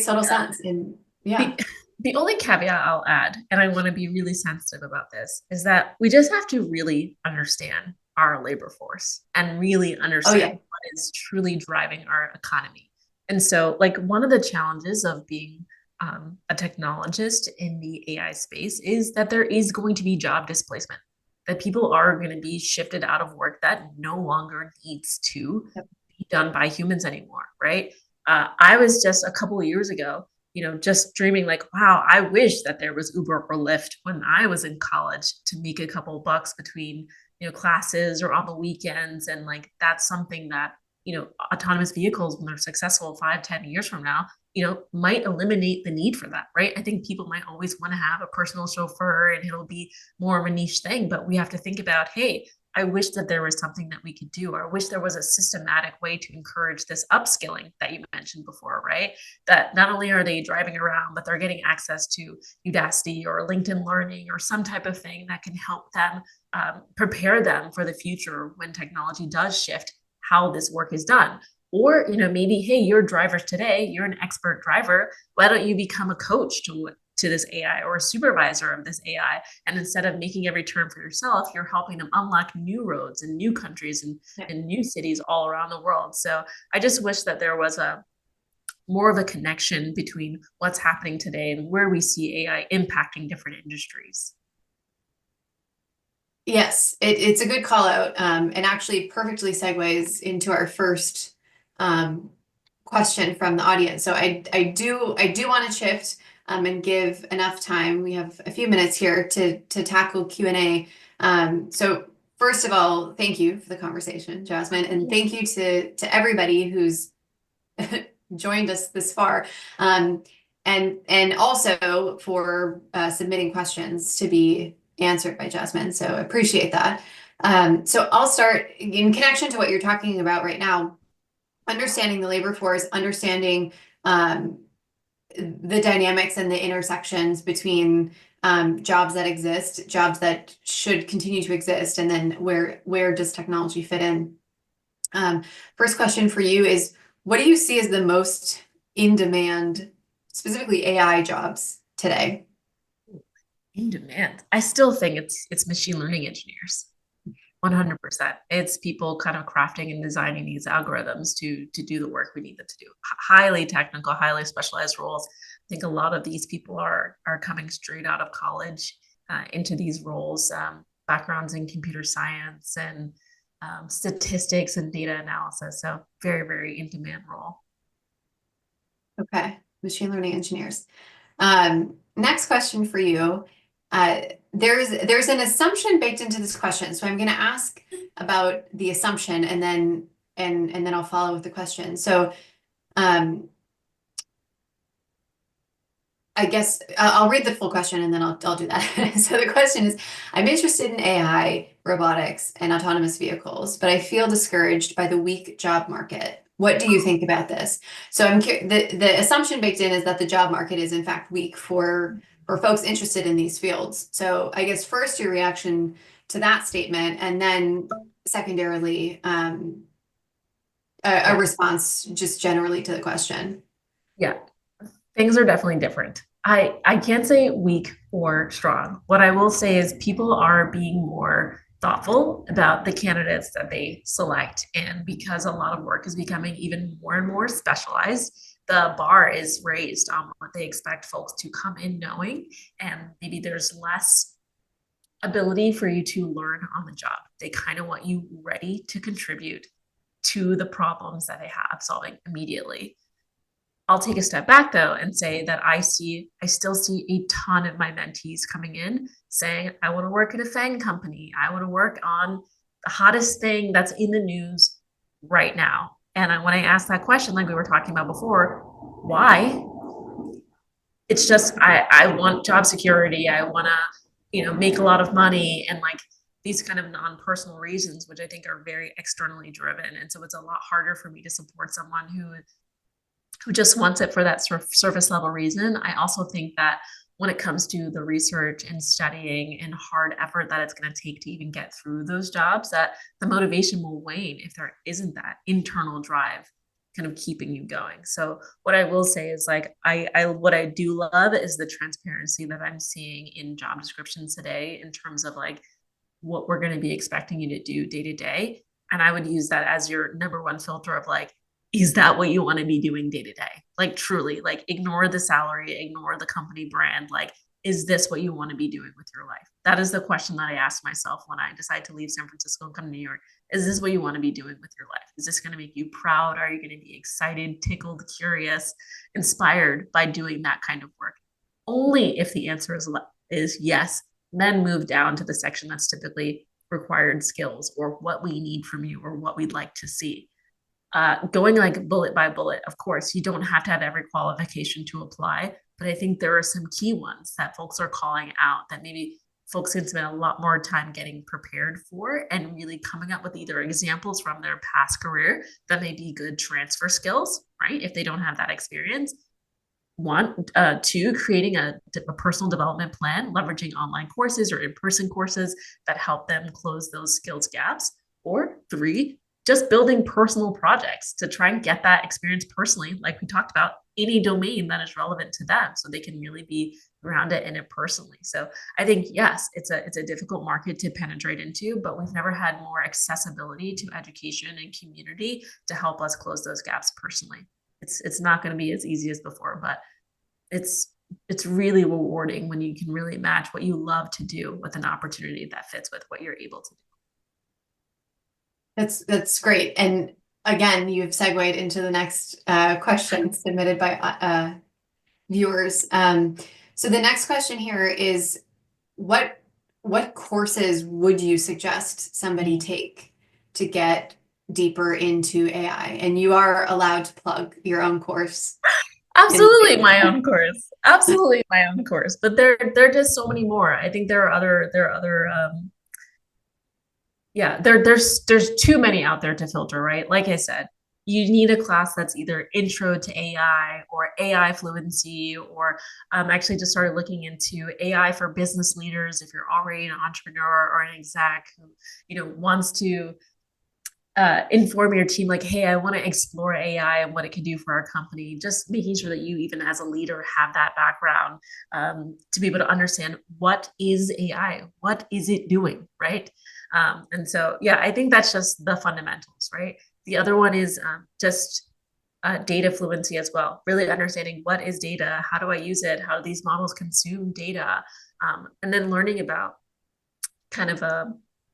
total sense. And yeah. The, the only caveat I'll add, and I want to be really sensitive about this, is that we just have to really understand our labor force and really Oh understand yeah. what is truly driving our economy. And so, like, one of the challenges of being a technologist in the AI space is that there is going to be job displacement, that people are going to be shifted out of work that no longer needs to Yep. be done by humans anymore, right? I was just a couple of years ago, just dreaming like, wow, I wish that there was Uber or Lyft when I was in college to make a couple bucks between, classes or on the weekends. And like, that's something that, autonomous vehicles, when they're successful 5, 10 years from now, might eliminate the need for that, right? I think people might always want to have a personal chauffeur and it'll be more of a niche thing, but we have to think about, hey, I wish that there was something that we could do, or I wish there was a systematic way to encourage this upskilling that you mentioned before, right? That not only are they driving around, but they're getting access to Udacity or LinkedIn Learning or some type of thing that can help them prepare them for the future when technology does shift how this work is done. Or, maybe, hey, you're drivers today, you're an expert driver. Why don't you become a coach to this AI or a supervisor of this AI? And instead of making every turn for yourself, you're helping them unlock new roads and new countries Yeah. and new cities all around the world. So I just wish that there was a more of a connection between what's happening today and where we see AI impacting different industries. Yes, it's a good call out, and actually perfectly segues into our first question from the audience. So I do want to shift and give enough time. We have a few minutes here to tackle Q&A. So first of all, thank you for the conversation, Jasmine, and thank you to everybody who's joined us this far, and also for submitting questions to be answered by Jasmine. So appreciate that. So I'll start in connection to what you're talking about right now, understanding the labor force, understanding the dynamics and the intersections between jobs that exist, jobs that should continue to exist, and then where does technology fit in? First question for you is, what do you see as the most in demand, specifically AI jobs today? In demand. I still think it's machine learning engineers. 100%. It's people kind of crafting and designing these algorithms to do the work we need them to do. Highly technical, highly specialized roles. I think a lot of these people are coming straight out of college into these roles, backgrounds in computer science and statistics and data analysis. So very, very in demand role. Okay, machine learning engineers. Next question for you. There's an assumption baked into this question, so I'm going to ask about the assumption, and then I'll follow with the question. So, um, I guess I'll read the full question and then I'll do that. So the question is, I'm interested in AI, robotics, and autonomous vehicles, but I feel discouraged by the weak job market. What do you think about this? So the assumption baked in is that the job market is in fact weak for folks interested in these fields. So I guess first your reaction to that statement, and then secondarily a Yeah. response just generally to the question. Yeah. Things are definitely different. I can't say weak or strong. What I will say is people are being more thoughtful about the candidates that they select. And because a lot of work is becoming even more and more specialized, the bar is raised on what they expect folks to come in knowing. And maybe there's less ability for you to learn on the job. They kind of want you ready to contribute to the problems that they have solving immediately. I'll take a step back though and say that I still see a ton of my mentees coming in saying, I want to work at a FANG company. I want to work on the hottest thing that's in the news right now. And when I ask that question, like we were talking about before, why? It's just, I want job security. I want to, make a lot of money and like these kind of non-personal reasons, which I think are very externally driven. And so it's a lot harder for me to support someone who just wants it for that sort of surface level reason. I also think that when it comes to the research and studying and hard effort that it's going to take to even get through those jobs, that the motivation will wane if there isn't that internal drive kind of keeping you going. So what I will say is like I what I do love is the transparency that I'm seeing in job descriptions today in terms of like what we're going to be expecting you to do day to day. And I would use that as your number one filter of like, is that what you want to be doing day to day? Like truly, like ignore the salary, ignore the company brand. Like, is this what you want to be doing with your life? That is the question that I ask myself when I decide to leave San Francisco and come to New York. Is this what you want to be doing with your life? Is this going to make you proud? Are you going to be excited, tickled, curious, inspired by doing that kind of work? Only if the answer is yes, then move down to the section that's typically required skills or what we need from you or what we'd like to see. Going like bullet by bullet, of course, you don't have to have every qualification to apply, but I think there are some key ones that folks are calling out that maybe folks can spend a lot more time getting prepared for and really coming up with either examples from their past career that may be good transfer skills, right? If they don't have that experience. One, two, creating a personal development plan, leveraging online courses or in-person courses that help them close those skills gaps. Or three, just building personal projects to try and get that experience personally, like we talked about, any domain that is relevant to them so they can really be around it in it personally. So I think, yes, it's a difficult market to penetrate into, but we've never had more accessibility to education and community to help us close those gaps personally. It's not going to be as easy as before, but it's it's really rewarding when you can really match what you love to do with an opportunity that fits with what you're able to do. That's great. And again, you've segued into the next question submitted by viewers. So the next question here is, what what courses would you suggest somebody take to get deeper into AI? And you are allowed to plug your own course in the Absolutely my statement. own course. Absolutely my own course. But there are just so many more. I think there are other yeah, there's too many out there to filter, right? Like I said, you need a class that's either intro to AI or AI fluency, or actually just started looking into AI for business leaders if you're already an entrepreneur or an exec who, wants to inform your team like, hey, I want to explore AI and what it can do for our company. Just making sure that you, even as a leader, have that background to be able to understand what is AI, what is it doing, right? And so, yeah, I think that's just the fundamentals, right? The other one is just data fluency as well, really understanding what is data, how do I use it, how do these models consume data, and then learning about kind of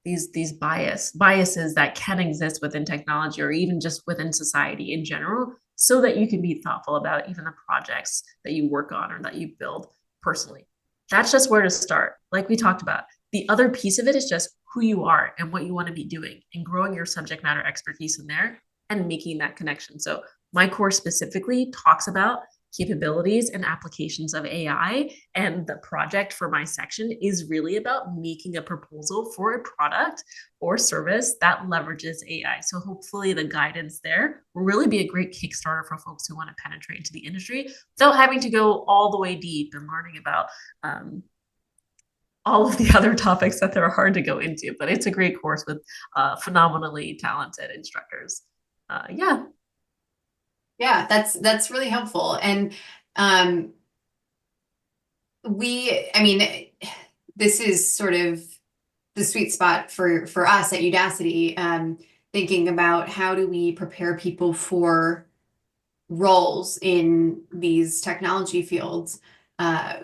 these biases that can exist within technology or even just within society in general, so that you can be thoughtful about even the projects that you work on or that you build personally. That's just where to start. Like we talked about, the other piece of it is just who you are and what you want to be doing and growing your subject matter expertise in there and making that connection. So my course specifically talks about capabilities and applications of AI. And the project for my section is really about making a proposal for a product or service that leverages AI. So hopefully the guidance there will really be a great Kickstarter for folks who want to penetrate into the industry without having to go all the way deep and learning about um, all of the other topics that they're hard to go into. But it's a great course with phenomenally talented instructors. Yeah. Yeah, that's really helpful. And um, I mean, this is sort of the sweet spot for us at Udacity, thinking about how do we prepare people for roles in these technology fields, uh,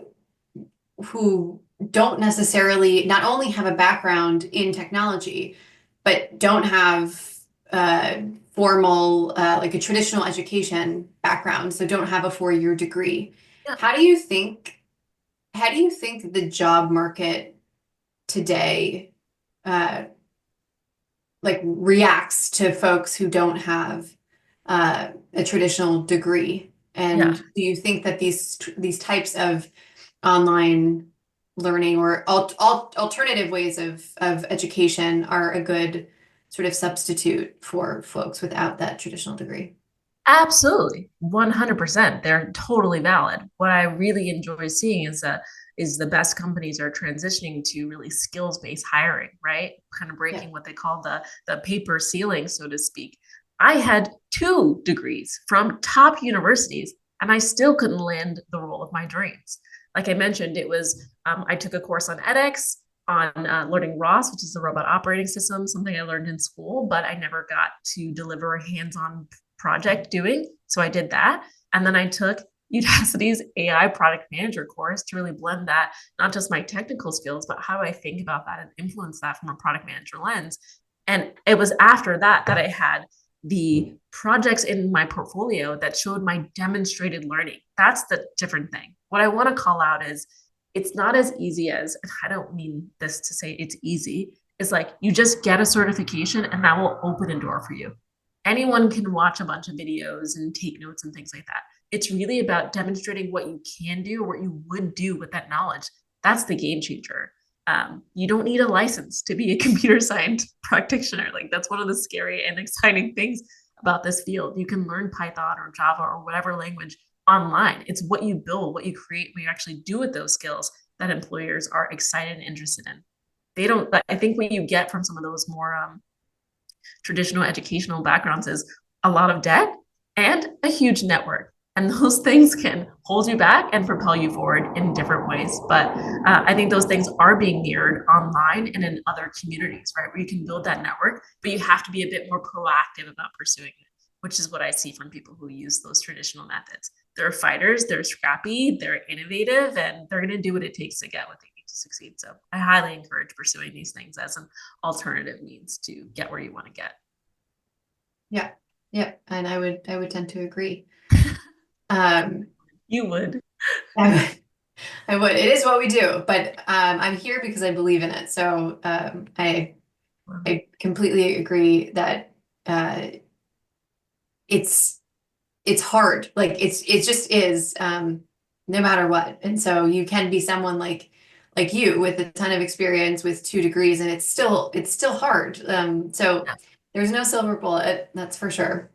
who don't necessarily not only have a background in technology, but don't have uh, formal, like a traditional education background, so don't have a 4-year degree. Yeah. How do you think, how do you think the job market today, uh, like reacts to folks who don't have a traditional degree? And Yeah. do you think that these types of online learning or alternative ways of education are a good sort of substitute for folks without that traditional degree? Absolutely, 100%. They're totally valid. What I really enjoy seeing is the best companies are transitioning to really skills-based hiring, right? Kind of Yeah. breaking what they call the paper ceiling, so to speak. I had 2 degrees from top universities, and I still couldn't land the role of my dreams. Like I mentioned, it was I took a course on edX, on learning ROS, which is the robot operating system, something I learned in school, but I never got to deliver a hands-on project doing. So I did that. And then I took Udacity's AI product manager course to really blend that, not just my technical skills, but how do I think about that and influence that from a product manager lens. And it was after that that I had the projects in my portfolio that showed my demonstrated learning. That's the different thing. What I want to call out is it's not as easy as, and I don't mean this to say it's easy, it's like you just get a certification and that will open a door for you. Anyone can watch a bunch of videos and take notes and things like that. It's really about demonstrating what you can do or what you would do with that knowledge. That's the game changer. You don't need a license to be a computer science practitioner. Like that's one of the scary and exciting things about this field. You can learn Python or Java or whatever language online. It's what you build, what you create, what you actually do with those skills that employers are excited and interested in. They don't. I think what you get from some of those more traditional educational backgrounds is a lot of debt and a huge network. And those things can hold you back and propel you forward in different ways. But I think those things are being mirrored online and in other communities, right? Where you can build that network, but you have to be a bit more proactive about pursuing it, which is what I see from people who use those traditional methods. They're fighters, they're scrappy, they're innovative, and they're going to do what it takes to get what they need to succeed. So I highly encourage pursuing these things as an alternative means to get where you want to get. Yeah. Yeah. And I would tend to agree. Um, You would. I would, I would. It is what we do, but I'm here because I believe in it. So I completely agree that uh, it's it's hard. Like it just is, no matter what. And so you can be someone like you with a ton of experience with 2 degrees, and it's still hard. So Yeah. there's no silver bullet, that's for sure.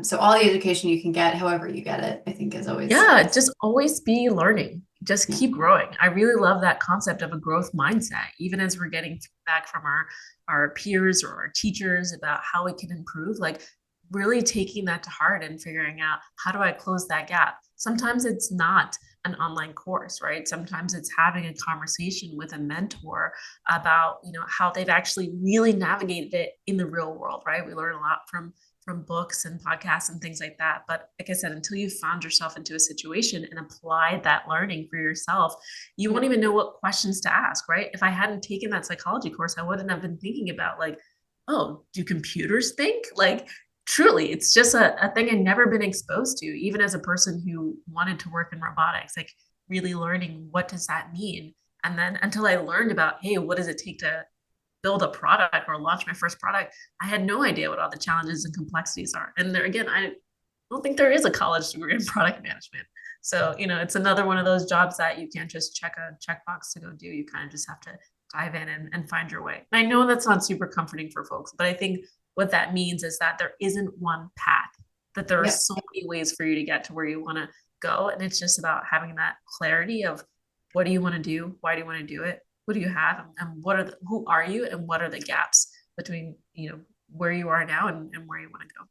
So all the education you can get, however you get it, I think is always, Yeah, just always be learning. Just yeah. keep growing. I really love that concept of a growth mindset, even as we're getting feedback from our peers or our teachers about how we can improve, like really taking that to heart and figuring out how do I close that gap. Sometimes it's not an online course, right? Sometimes it's having a conversation with a mentor about, how they've actually really navigated it in the real world, right? We learn a lot from books and podcasts and things like that. But like I said, until you found yourself into a situation and applied that learning for yourself, you won't even know what questions to ask, right? If I hadn't taken that psychology course, I wouldn't have been thinking about like, oh, do computers think? Like, truly, it's just a thing I've never been exposed to, even as a person who wanted to work in robotics. Like, really learning what does that mean. And then until I learned about, hey, what does it take to build a product or launch my first product, I had no idea what all the challenges and complexities are. And there again, I don't think there is a college degree in product management. So, it's another one of those jobs that you can't just check a checkbox to go do. You kind of just have to dive in and find your way. And I know that's not super comforting for folks, but I think what that means is that there isn't one path, that there are Yep. so many ways for you to get to where you want to go. And it's just about having that clarity of what do you want to do? Why do you want to do it? What do you have? And who are you? And what are the gaps between, where you are now and where you want to go?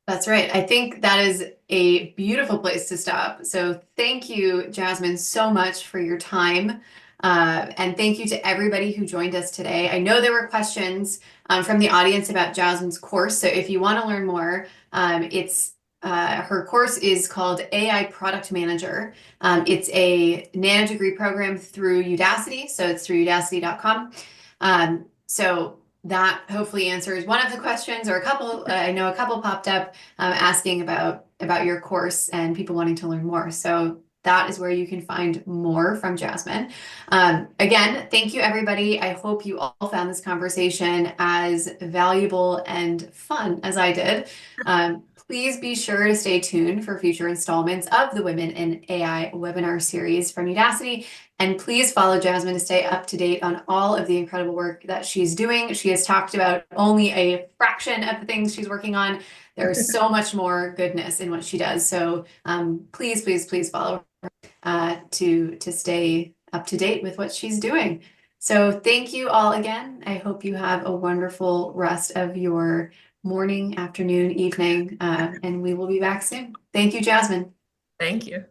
That's right. I think that is a beautiful place to stop. So thank you, Jasmine, so much for your time. And thank you to everybody who joined us today. I know there were questions from the audience about Jasmine's course. So if you want to learn more, her course is called AI Product Manager. It's a nanodegree program through Udacity. So it's through udacity.com. So that hopefully answers one of the questions or a couple. I know a couple popped up asking about your course and people wanting to learn more. So that is where you can find more from Jasmine. Again, thank you, everybody. I hope you all found this conversation as valuable and fun as I did. Please be sure to stay tuned for future installments of the Women in AI webinar series from Udacity. And please follow Jasmine to stay up to date on all of the incredible work that she's doing. She has talked about only a fraction of the things she's working on. There's so much more goodness in what she does. So please, please, please follow her to stay up to date with what she's doing. So thank you all again. I hope you have a wonderful rest of your morning, afternoon, evening, and we will be back soon. Thank you, Jasmine. Thank you.